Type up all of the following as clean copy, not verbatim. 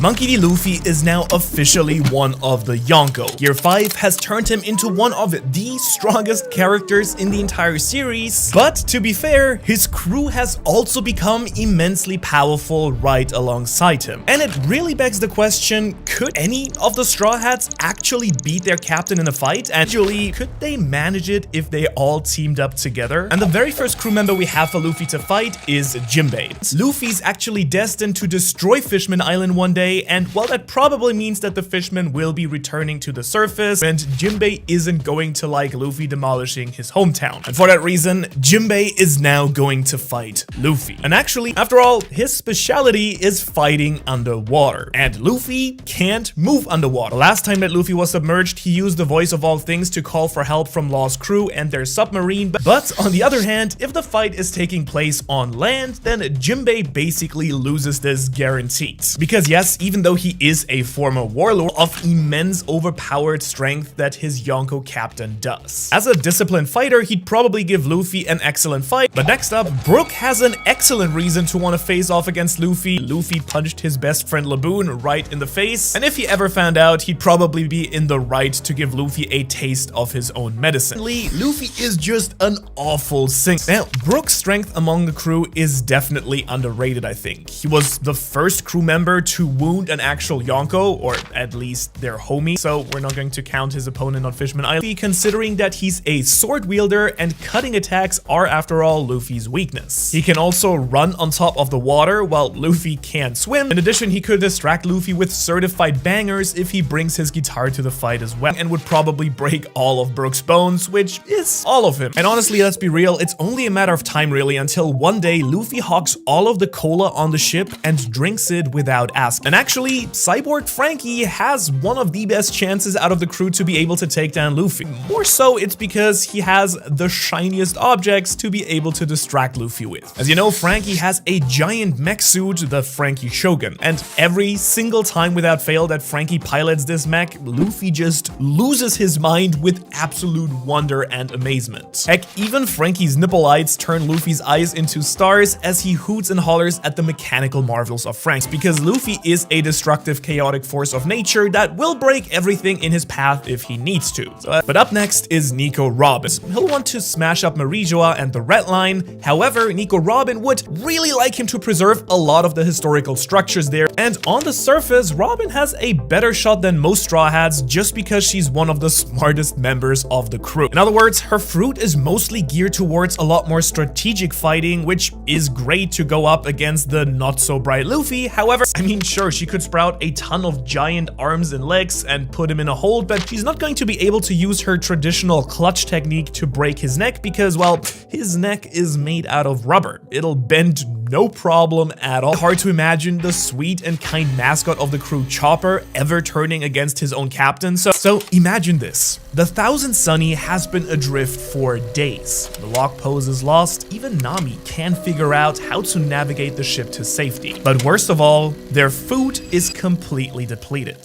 Monkey D. Luffy is now officially one of the Yonkou. Gear 5 has turned him into one of the strongest characters in the entire series, but to be fair, his crew has also become immensely powerful right alongside him. And it really begs the question, could any of the Straw Hats actually beat their captain in a fight? And actually, could they manage it if they all teamed up together? And the very first crew member we have for Luffy to fight is Jinbei. Luffy's actually destined to destroy Fishman Island one day, and well, that probably means that the Fishman will be returning to the surface, and Jinbei isn't going to like Luffy demolishing his hometown. And for that reason, Jinbei is now going to fight Luffy. And actually, after all, his specialty is fighting underwater, and Luffy can't move underwater. The last time that Luffy was submerged, he used the voice of all things to call for help from Law's crew and their submarine. But on the other hand, if the fight is taking place on land, then Jinbei basically loses this guaranteed. Because yes, even though he is a former warlord of immense overpowered strength that his Yonkou captain does. As a disciplined fighter, he'd probably give Luffy an excellent fight. But next up, Brook has an excellent reason to want to face off against Luffy. Luffy punched his best friend Laboon right in the face, and if he ever found out, he'd probably be in the right to give Luffy a taste of his own medicine. Luffy is just an awful singer. Now, Brook's strength among the crew is definitely underrated, I think. He was the first crew member to wound an actual Yonkou, or at least their homie, so we're not going to count his opponent on Fishman Island, considering that he's a sword wielder and cutting attacks are, after all, Luffy's weakness. He can also run on top of the water while Luffy can't swim. In addition, he could distract Luffy with certified bangers if he brings his guitar to the fight as well, and would probably break all of Brook's bones, which is all of him. And honestly, let's be real, it's only a matter of time really until one day Luffy hawks all of the cola on the ship and drinks it without asking. And actually, Cyborg Frankie has one of the best chances out of the crew to be able to take down Luffy. More so, it's because he has the shiniest objects to be able to distract Luffy with. As you know, Frankie has a giant mech suit, the Frankie Shogun, and every single time without fail that Frankie pilots this mech, Luffy just loses his mind with absolute wonder and amazement. Heck, even Frankie's nipple lights turn Luffy's eyes into stars as he hoots and hollers at the mechanical marvels of Franks, because Luffy is a destructive, chaotic force of nature that will break everything in his path if he needs to. But up next is Nico Robin. He'll want to smash up Marijoa and the Red Line. However, Nico Robin would really like him to preserve a lot of the historical structures there, and on the surface, Robin has a better shot than most Straw Hats just because she's one of the smartest members of the crew. In other words, her fruit is mostly geared towards a lot more strategic fighting, which is great to go up against the not so bright Luffy. However, I mean, sure, she could sprout a ton of giant arms and legs and put him in a hold, but she's not going to be able to use her traditional clutch technique to break his neck because, well, his neck is made out of rubber. It'll bend no problem at all. Hard to imagine the sweet and kind mascot of the crew, Chopper, ever turning against his own captain. So imagine this. The Thousand Sunny has been adrift for days. The lock pose is lost. Even Nami can't figure out how to navigate the ship to safety. But worst of all, their food is completely depleted.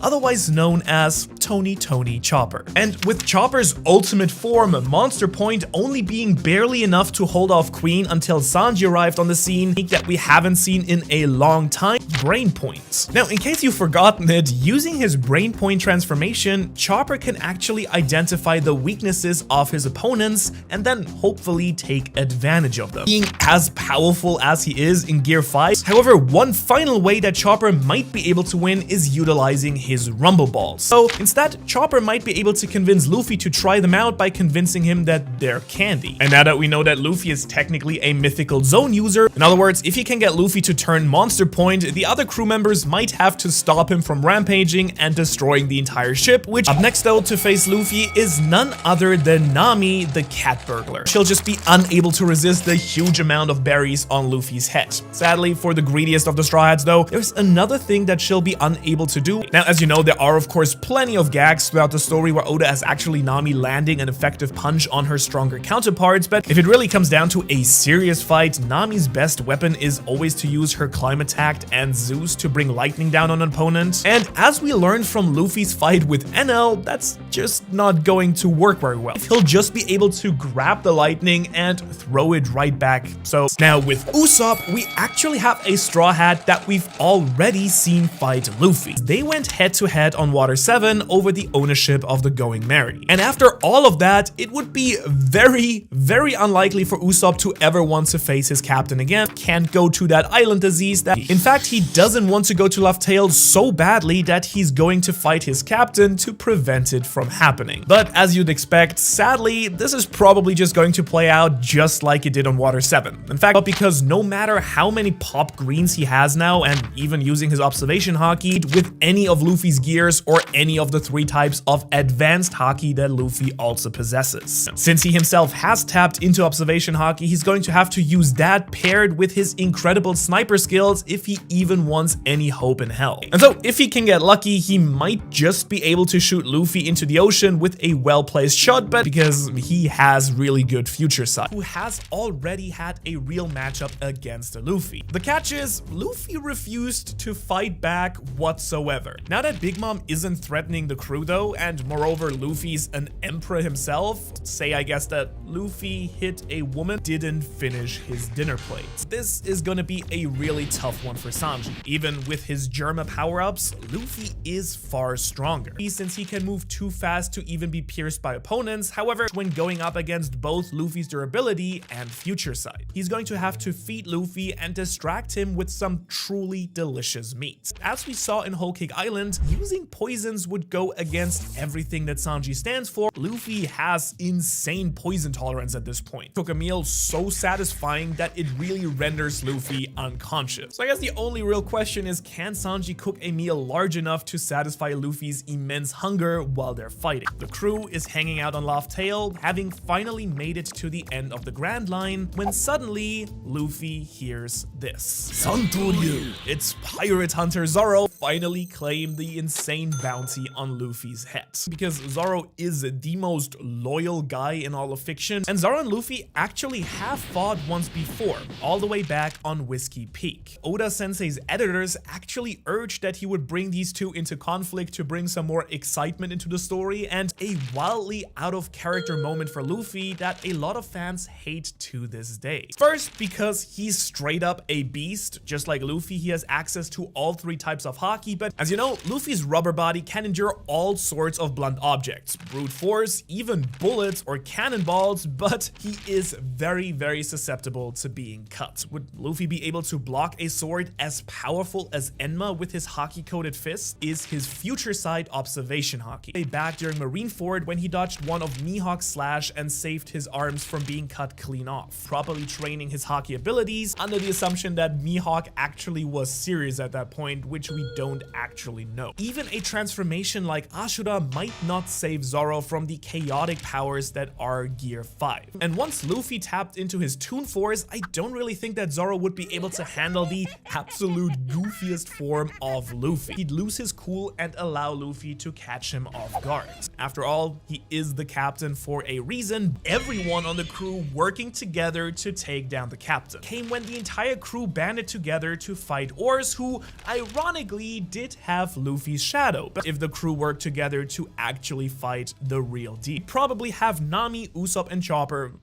Otherwise known as Tony Chopper. And with Chopper's ultimate form, Monster Point, only being barely enough to hold off Queen until Sanji arrived on the scene that we haven't seen in a long time, Brain Point. Now, in case you've forgotten it, using his Brain Point transformation, Chopper can actually identify the weaknesses of his opponents and then hopefully take advantage of them. Being as powerful as he is in Gear 5, however, one final way that Chopper might be able to win is utilizing his Rumble Balls. So instead, Chopper might be able to convince Luffy to try them out by convincing him that they're candy. And now that we know that Luffy is technically a mythical zone user, in other words, if he can get Luffy to turn Monster Point, the other crew members might have to stop him from rampaging and destroying the entire ship, which up next though to face Luffy is none other than Nami, the cat burglar. She'll just be unable to resist the huge amount of berries on Luffy's head. Sadly, for the greediest of the Straw Hats though, there's another thing that she'll be unable to do. Now, as you know, there are of course plenty of gags throughout the story where Oda has actually Nami landing an effective punch on her stronger counterparts, but if it really comes down to a serious fight, Nami's best weapon is always to use her Climate Attack and Zeus to bring lightning down on an opponent. And as we learned from Luffy's fight with NL, that's just not going to work very well. He'll just be able to grab the lightning and throw it right back. So now with Usopp, we actually have a Straw Hat that we've already seen fight Luffy. They went head to head on Water 7 over the ownership of the Going Merry. And after all of that, it would be very, very unlikely for Usopp to ever want to face his captain again. Can't go to that island disease. That in fact, he doesn't want to go to Laugh Tale so badly that he's going to fight his captain to prevent it from happening. But as you'd expect, sadly, this is probably just going to play out just like it did on Water 7. In fact, because no matter how many pop greens he has now, and even using his observation haki with any of Luffy's gears or any of the 3 types of advanced haki that Luffy also possesses. Since he himself has tapped into observation haki, he's going to have to use that paired with his incredible sniper skills if he even wants any hope in hell. And so if he can get lucky, he might just be able to shoot Luffy into the ocean with a well-placed shot, but because he has really good future sight, who has already had a real matchup against Luffy. The catch is, Luffy refused to fight back whatsoever. Now that Big Mom isn't threatening the crew though, and moreover Luffy's an emperor himself, say I guess that Luffy hit a woman, didn't finish his dinner plate. This is gonna be a really tough one for Sanji. Even with his Germa power-ups, Luffy is far stronger, since he can move too fast to even be pierced by opponents. However, when going up against both Luffy's durability and future sight, he's going to have to feed Luffy and distract him with some truly delicious meat. As we saw in Whole Cake Island, using poisons would go against everything that Sanji stands for. Luffy has insane poison tolerance at this point. Took a meal so satisfying that it really renders Luffy unconscious. So I guess the only real question is, can Sanji cook a meal large enough to satisfy Luffy's immense hunger while they're fighting? The crew is hanging out on Laugh Tale, having finally made it to the end of the Grand Line, when suddenly Luffy hears this. Santoryu! It's Pirate Hunter Zoro finally claimed the insane bounty on Luffy's head. Because Zoro is the most loyal guy in all of fiction, and Zoro and Luffy actually have fought once before, all the way back on Whiskey Peak. Oda Sensei's editors actually urged that he would bring these two into conflict to bring some more excitement into the story, and a wildly out of character moment for Luffy that a lot of fans hate to this day. First, because he's straight up a beast. Just like Luffy, he has access to all 3 types of haki, but as you know, Luffy's rubber body can endure all sorts of blunt objects, brute force, even bullets or cannonballs, but he is very, very susceptible to being cut. Would Luffy be able to block a sword as powerful as Enma with his haki-coated fist? Is his future side observation haki. Way back during Marineford when he dodged one of Mihawk's slash and saved his arms from being cut clean off, properly training his haki abilities under the assumption that Mihawk actually was serious at that point, which we don't actually know. Even a transformation like Ashura might not save Zoro from the chaotic powers that are Gear 5. And once Luffy tapped into his Toon Force, I don't really think that Zoro would be able to handle the absolute goofiest form of Luffy. He'd lose his cool and allow Luffy to catch him off guard. After all, he is the captain for a reason. Everyone on the crew working together to take down the captain came when the entire crew banded together to fight Oars, who ironically did have Luffy's shadow. But if the crew worked together to actually fight the real deal, probably have Nami, Usopp, and Chopper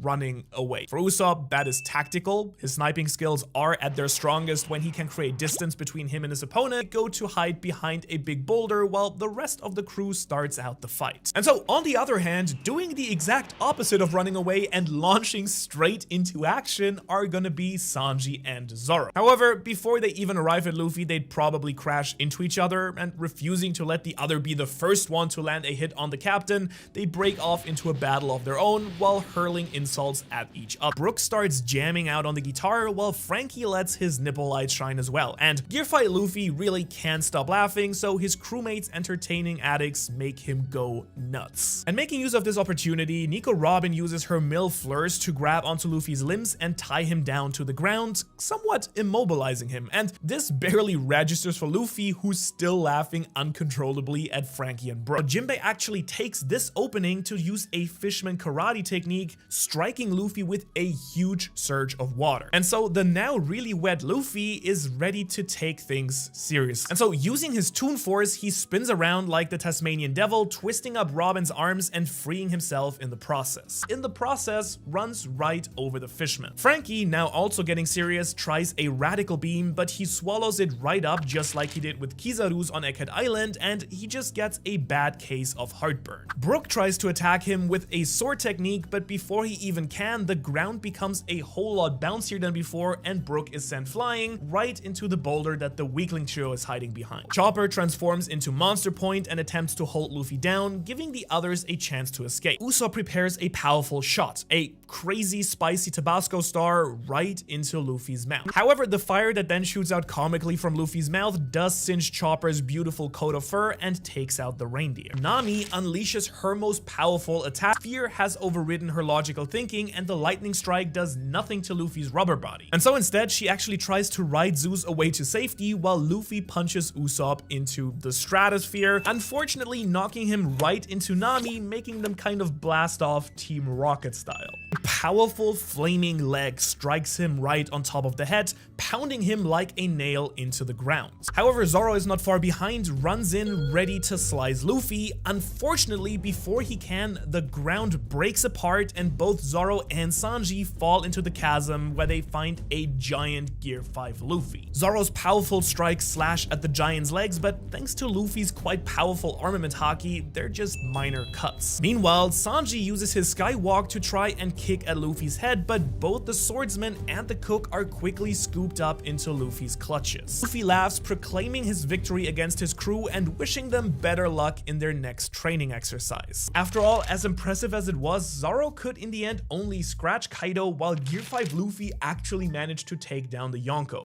running away. For Usopp, that is tactical. His sniping skills are at their strongest when he can create distance between him and his opponent, go to hide behind a big boulder while the rest of the crew starts out the fight. And so on the other hand, doing the exact opposite of running away and launching straight into action are gonna be Sanji and Zoro. However, before they even arrive at Luffy, they'd probably crash into each other, and refusing to let the other be the first one to land a hit on the captain, they break off into a battle of their own while hurling insults at each other. Brook starts jamming out on the guitar while Frankie lets his nipple light shine as well, and Gear Fight Luffy really can't stop laughing, so his crewmates entertaining addicts make him go nuts. And making use of this opportunity, Nico Robin uses her Mill Flurs to grab onto Luffy's limbs and tie him down to the ground, somewhat immobilizing him, and this barely registers for Luffy, who's still laughing uncontrollably at Frankie and Brook. Jinbei actually takes this opening to use a Fishman karate technique striking Luffy with a huge surge of water. And so the now really wet Luffy is ready to take things serious. And so using his Toon Force, he spins around like the Tasmanian devil, twisting up Robin's arms and freeing himself in the process. In the process, runs right over the fishman. Frankie, now also getting serious, tries a radical beam, but he swallows it right up just like he did with Kizaru's on Egghead Island, and he just gets a bad case of heartburn. Brook tries to attack him with a sword technique, but before he even can, the ground becomes a whole lot bouncier than before, and Brook is sent flying right into the boulder that the weakling trio is hiding behind. Chopper transforms into Monster Point and attempts to hold Luffy down, giving the others a chance to escape. Usopp prepares a powerful shot, a crazy spicy Tabasco star right into Luffy's mouth. However, the fire that then shoots out comically from Luffy's mouth does singe Chopper's beautiful coat of fur and takes out the reindeer. Nami unleashes her most powerful attack. Fear has overridden her logical thinking, and the lightning strike does nothing to Luffy's rubber body. And so instead, she actually tries to ride Zeus away to safety while Luffy punches Usopp into the stratosphere, unfortunately knocking him right into Nami, making them kind of blast off Team Rocket style. A powerful flaming leg strikes him right on top of the head, pounding him like a nail into the ground. However, Zoro is not far behind, runs in ready to slice Luffy. Unfortunately, before he can, the ground breaks apart and both Zoro and Sanji fall into the chasm where they find a giant Gear 5 Luffy. Zoro's powerful strikes slash at the giant's legs, but thanks to Luffy's quite powerful armament haki, they're just minor cuts. Meanwhile, Sanji uses his Skywalk to try and kick at Luffy's head, but both the swordsman and the cook are quickly scooped up into Luffy's clutches. Luffy laughs, proclaiming his victory against his crew and wishing them better luck in their next training exercise. After all, as impressive as it was, Zoro could in the end only scratch Kaido, while Gear 5 Luffy actually managed to take down the Yonkou.